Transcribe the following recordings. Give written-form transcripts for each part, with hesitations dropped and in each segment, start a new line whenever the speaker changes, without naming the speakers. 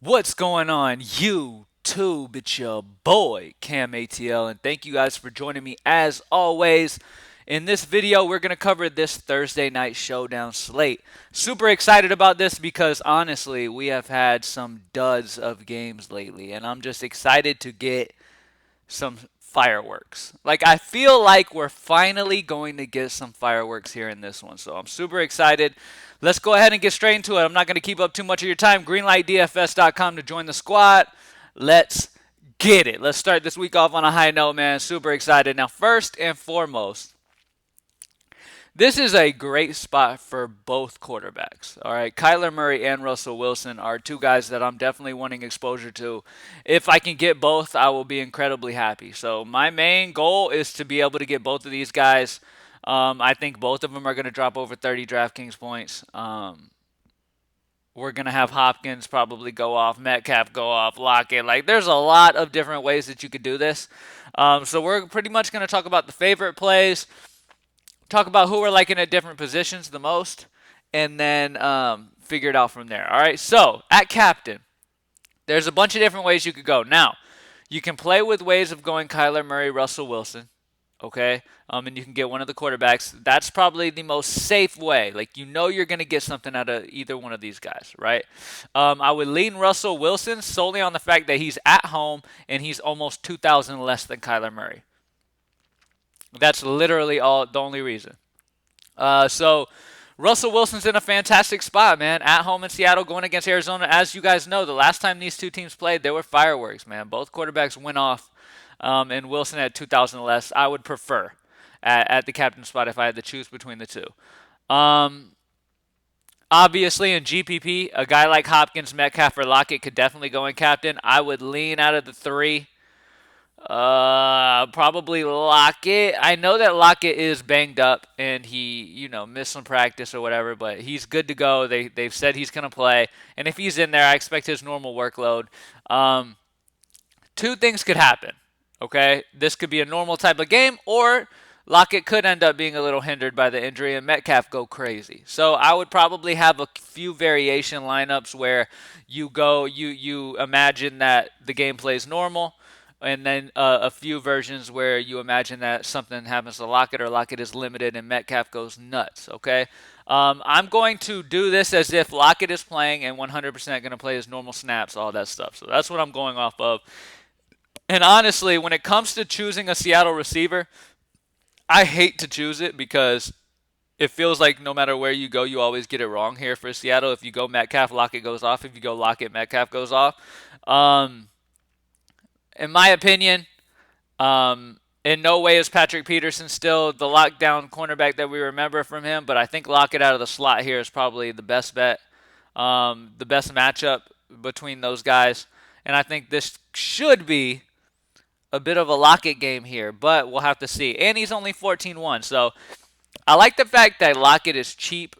What's going on, YouTube? It's your boy, CamATL, and thank you guys for joining me as always. In this video, we're going to cover this Thursday night showdown slate. Super excited about this because honestly, we have had some duds of games lately, and I'm just excited to get some fireworks. Like, I feel like we're finally going to get some fireworks here in this one. So I'm super excited. Let's go ahead and get straight into it. I'm not going to keep up too much of your time. Greenlightdfs.com to join the squad. Let's get it. Let's start this week off on a high note, man. Super excited. Now, first and foremost, this is a great spot for both quarterbacks. All right, Kyler Murray and Russell Wilson are two guys that I'm definitely wanting exposure to. If I can get both, I will be incredibly happy. So my main goal is to be able to get both of these guys. I think both of them are going to drop over 30 DraftKings points. We're going to have Hopkins probably go off, Metcalf go off, Lockett. Like, there's a lot of different ways that you could do this. So we're pretty much going to talk about the favorite plays, talk about who we're liking at different positions the most, and then figure it out from there. All right. So at captain, there's a bunch of different ways you could go. Now, you can play with ways of going Kyler Murray, Russell Wilson. Okay. And you can get one of the quarterbacks. That's probably the most safe way. Like, you know, you're going to get something out of either one of these guys, right? I would lean Russell Wilson solely on the fact that he's at home and he's almost 2,000 less than Kyler Murray. That's literally the only reason. So Russell Wilson's in a fantastic spot, man. At home in Seattle, going against Arizona. As you guys know, the last time these two teams played, there were fireworks, man. Both quarterbacks went off, and Wilson had 2,000 less. I would prefer at the captain spot if I had to choose between the two. Um, Obviously, in GPP, a guy like Hopkins, Metcalf, or Lockett could definitely go in captain. I would lean out of the three. Probably Lockett. I know that Lockett is banged up and he, missed some practice or whatever, but he's good to go. They've said he's gonna play, and if he's in there, I expect his normal workload. Um, Two things could happen. Okay, this could be a normal type of game, or Lockett could end up being a little hindered by the injury and Metcalf go crazy. So I would probably have a few variation lineups where you imagine that the game plays normal, and then a few versions where you imagine that something happens to Lockett or Lockett is limited and Metcalf goes nuts. Okay, I'm going to do this as if Lockett is playing and 100% going to play his normal snaps, all that stuff. So that's what I'm going off of. And honestly, when it comes to choosing a Seattle receiver, I hate to choose it because it feels like no matter where you go, you always get it wrong here for Seattle. If you go Metcalf, Lockett goes off. If you go Lockett, Metcalf goes off. Um, in my opinion, in no way is Patrick Peterson still the lockdown cornerback that we remember from him, but I think Lockett out of the slot here is probably the best bet, the best matchup between those guys. And I think this should be a bit of a Lockett game here, but we'll have to see. And he's only 14-1, so I like the fact that Lockett is cheap.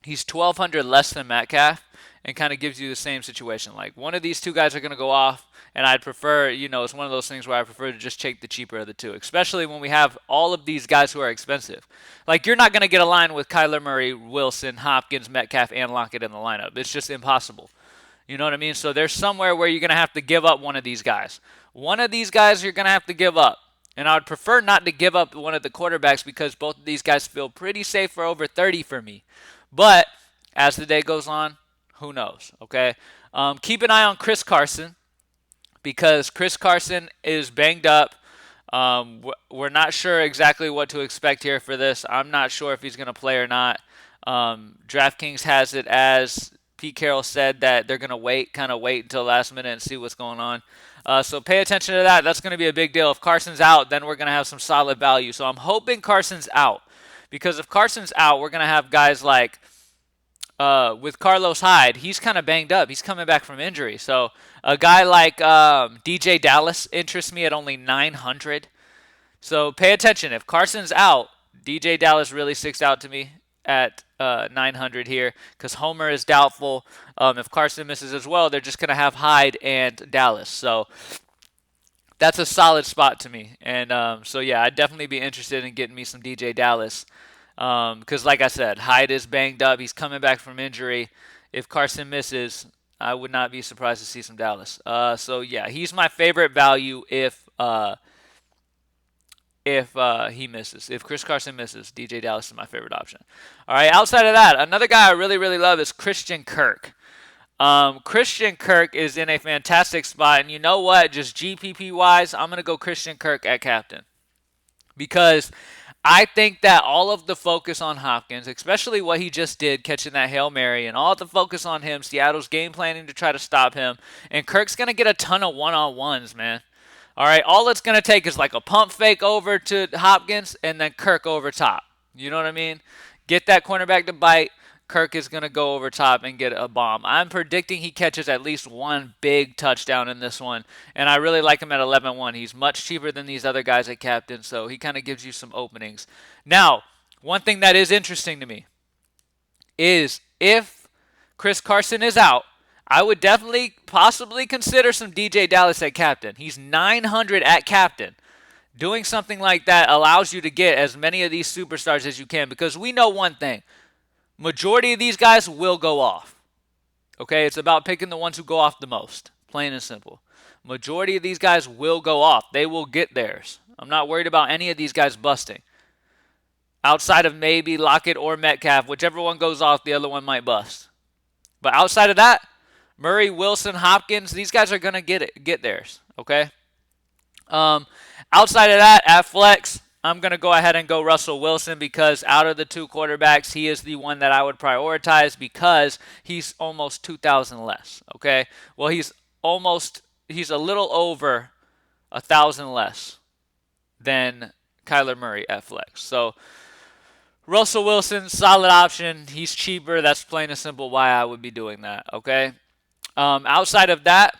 He's 1,200 less than Metcalf, and kind of gives you the same situation. Like, one of these two guys are going to go off, and I'd prefer, it's one of those things where I prefer to just take the cheaper of the two, especially when we have all of these guys who are expensive. Like, you're not going to get a line with Kyler Murray, Wilson, Hopkins, Metcalf, and Lockett in the lineup. It's just impossible. You know what I mean? So there's somewhere where you're going to have to give up one of these guys. One of these guys you're going to have to give up. And I would prefer not to give up one of the quarterbacks because both of these guys feel pretty safe for over 30 for me. But as the day goes on, who knows? Okay. Keep an eye on Chris Carson because Chris Carson is banged up. We're not sure exactly what to expect here for this. I'm not sure if he's going to play or not. DraftKings has it as Pete Carroll said that they're going to kind of wait until last minute and see what's going on. So pay attention to that. That's going to be a big deal. If Carson's out, then we're going to have some solid value. So I'm hoping Carson's out because if Carson's out, we're going to have guys like with Carlos Hyde. He's kind of banged up. He's coming back from injury. So a guy like DJ Dallas interests me at only 900. So pay attention. If Carson's out, DJ Dallas really sticks out to me at 900 here because Homer is doubtful. If Carson misses as well, they're just going to have Hyde and Dallas. So that's a solid spot to me. And so, yeah, I'd definitely be interested in getting me some DJ Dallas because, like I said, Hyde is banged up. He's coming back from injury. If Carson misses, I would not be surprised to see some Dallas. So yeah, he's my favorite value if he misses. If Chris Carson misses, DJ Dallas is my favorite option. All right, outside of that, another guy I really, really love is Christian Kirk. Christian Kirk is in a fantastic spot, and you know what? Just GPP wise, I'm gonna go Christian Kirk at captain because I think that all of the focus on Hopkins, especially what he just did, catching that Hail Mary, and all the focus on him, Seattle's game planning to try to stop him, and Kirk's gonna get a ton of one-on-ones, man. All right, all it's going to take is like a pump fake over to Hopkins and then Kirk over top. You know what I mean? Get that cornerback to bite. Kirk is going to go over top and get a bomb. I'm predicting he catches at least one big touchdown in this one, and I really like him at 11-1. He's much cheaper than these other guys at captain, so he kind of gives you some openings. Now, one thing that is interesting to me is if Chris Carson is out, I would definitely possibly consider some DJ Dallas at captain. He's 900 at captain. Doing something like that allows you to get as many of these superstars as you can because we know one thing. Majority of these guys will go off. Okay, it's about picking the ones who go off the most. Plain and simple. Majority of these guys will go off. They will get theirs. I'm not worried about any of these guys busting. Outside of maybe Lockett or Metcalf, whichever one goes off, the other one might bust. But outside of that, Murray, Wilson, Hopkins, these guys are going to get theirs, okay? Outside of that, at flex, I'm going to go ahead and go Russell Wilson because out of the two quarterbacks, he is the one that I would prioritize because he's almost 2,000 less, okay? Well, he's a little over 1,000 less than Kyler Murray at flex. So Russell Wilson, solid option. He's cheaper. That's plain and simple why I would be doing that, okay? Outside of that,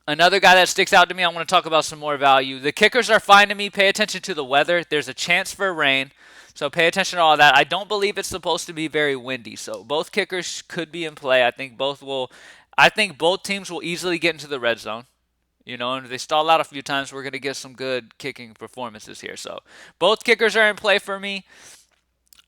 another guy that sticks out to me, I want to talk about some more value. The kickers are fine to me. Pay attention to the weather. There's a chance for rain, so pay attention to all that. I don't believe it's supposed to be very windy, so both kickers could be in play. I think both teams will easily get into the red zone. You know, and if they stall out a few times, we're going to get some good kicking performances here. So both kickers are in play for me.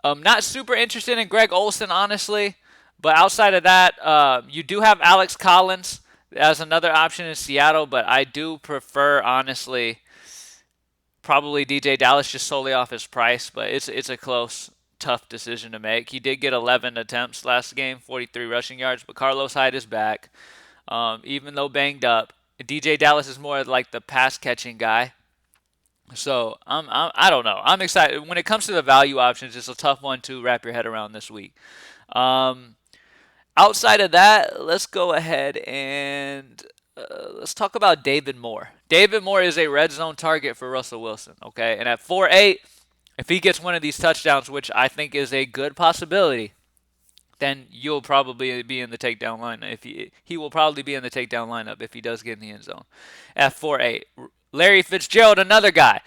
I'm not super interested in Greg Olsen, honestly. But outside of that, you do have Alex Collins as another option in Seattle, but I do prefer, honestly, probably DJ Dallas just solely off his price, but it's a close, tough decision to make. He did get 11 attempts last game, 43 rushing yards, but Carlos Hyde is back, even though banged up. DJ Dallas is more like the pass-catching guy. So I don't know. I'm excited. When it comes to the value options, it's a tough one to wrap your head around this week. Outside of that, let's go ahead and let's talk about David Moore. David Moore is a red zone target for Russell Wilson, okay? And at 4.8, if he gets one of these touchdowns, which I think is a good possibility, then you'll probably be in the takedown lineup. If he will probably be in the takedown lineup if he does get in the end zone. At 4.8, Larry Fitzgerald, another guy.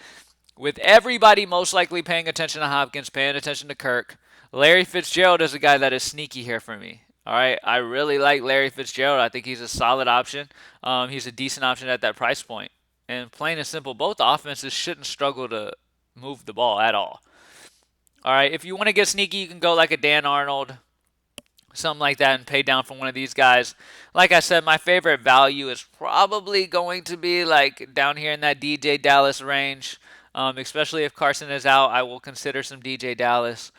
With everybody most likely paying attention to Hopkins, paying attention to Kirk, Larry Fitzgerald is a guy that is sneaky here for me. All right, I really like Larry Fitzgerald. I think he's a solid option. He's a decent option at that price point. And plain and simple, both offenses shouldn't struggle to move the ball at all. All right, if you want to get sneaky, you can go like a Dan Arnold, something like that, and pay down for one of these guys. Like I said, my favorite value is probably going to be like down here in that DJ Dallas range. Especially if Carson is out, I will consider some DJ Dallas.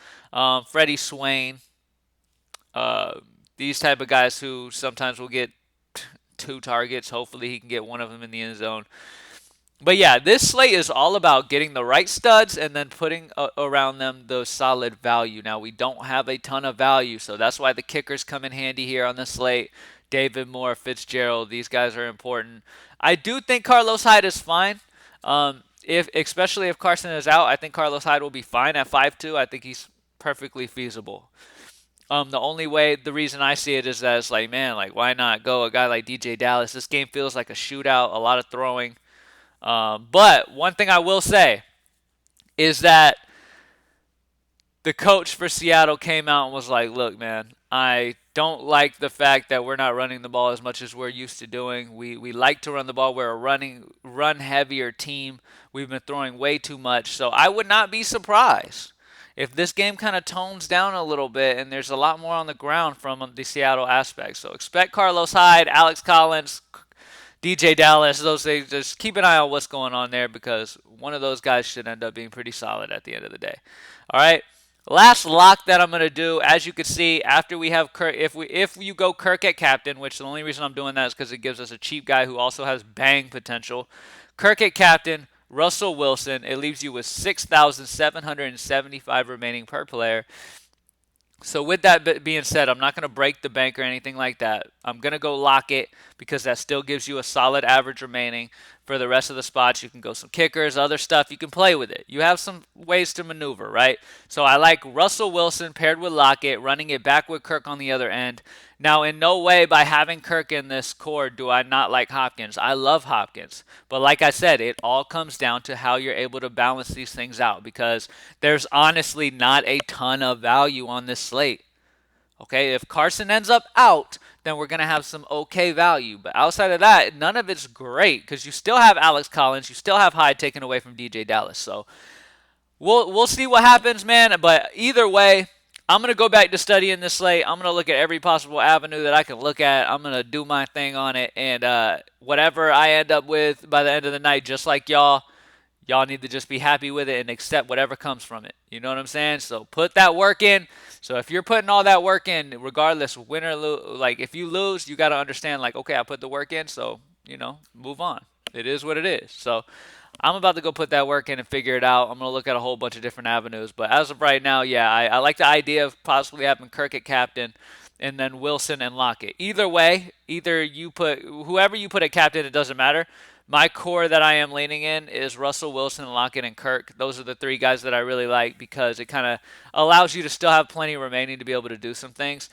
Freddie Swain. These type of guys who sometimes will get 2 targets. Hopefully he can get one of them in the end zone. But yeah, this slate is all about getting the right studs and then putting around them the solid value. Now, we don't have a ton of value, so that's why the kickers come in handy here on the slate. David Moore, Fitzgerald, these guys are important. I do think Carlos Hyde is fine. Especially if Carson is out, I think Carlos Hyde will be fine at 5.2. I think he's perfectly feasible. The reason I see it is that it's like, man, like, why not go a guy like DJ Dallas? This game feels like a shootout, a lot of throwing. But one thing I will say is that the coach for Seattle came out and was like, look, man, I don't like the fact that we're not running the ball as much as we're used to doing. We like to run the ball. We're a run heavier team. We've been throwing way too much. So I would not be surprised if this game kind of tones down a little bit and there's a lot more on the ground from the Seattle aspect. So expect Carlos Hyde, Alex Collins, DJ Dallas, those things. Just keep an eye on what's going on there because one of those guys should end up being pretty solid at the end of the day. All right. Last lock that I'm gonna do, as you can see, after we have Kirk, if you go Kirk at captain, which the only reason I'm doing that is because it gives us a cheap guy who also has bang potential. Kirk at captain, Russell Wilson. It leaves you with 6,775 remaining per player. So with that being said, I'm not going to break the bank or anything like that. I'm going to go lock it because that still gives you a solid average remaining. For the rest of the spots, you can go some kickers, other stuff. You can play with it. You have some ways to maneuver, right? So I like Russell Wilson paired with Lockett, running it back with Kirk on the other end. Now, in no way by having Kirk in this core do I not like Hopkins. I love Hopkins. But like I said, it all comes down to how you're able to balance these things out because there's honestly not a ton of value on this slate. Okay, if Carson ends up out, then we're going to have some okay value. But outside of that, none of it's great because you still have Alex Collins. You still have Hyde taken away from DJ Dallas. So we'll see what happens, man. But either way, I'm going to go back to studying this slate. I'm going to look at every possible avenue that I can look at. I'm going to do my thing on it. And whatever I end up with by the end of the night, just like y'all need to just be happy with it and accept whatever comes from it. You know what I'm saying? So put that work in. So if you're putting all that work in, regardless win or lose, like if you lose, you got to understand like, okay, I put the work in, so, move on. It is what it is. So I'm about to go put that work in and figure it out. I'm going to look at a whole bunch of different avenues. But as of right now, yeah, I like the idea of possibly having Kirk at captain and then Wilson and Lockett. Either way, either you put whoever you put at captain, it doesn't matter. My core that I am leaning in is Russell Wilson, Lockett, and Kirk. Those are the three guys that I really like because it kind of allows you to still have plenty remaining to be able to do some things.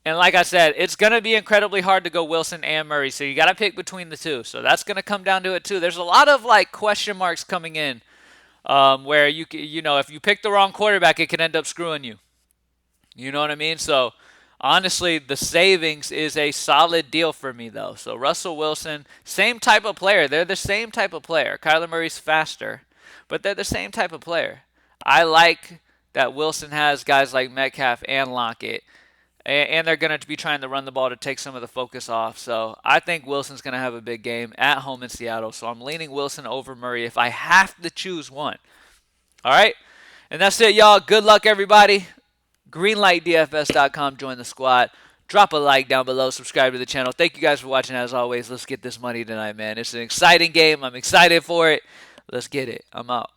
And like I said, it's going to be incredibly hard to go Wilson and Murray, so you got to pick between the two. So that's going to come down to it too. There's a lot of like question marks coming in where if you pick the wrong quarterback, it can end up screwing you. You know what I mean? So honestly, the savings is a solid deal for me, though. So Russell Wilson, same type of player. They're the same type of player. Kyler Murray's faster, but they're the same type of player. I like that Wilson has guys like Metcalf and Lockett, and they're going to be trying to run the ball to take some of the focus off. So I think Wilson's going to have a big game at home in Seattle. So I'm leaning Wilson over Murray if I have to choose one. All right? And that's it, y'all. Good luck, everybody. GreenlightDFS.com. Join the squad. Drop a like down below. Subscribe to the channel. Thank you guys for watching. As always, let's get this money tonight, man. It's an exciting game. I'm excited for it. Let's get it. I'm out.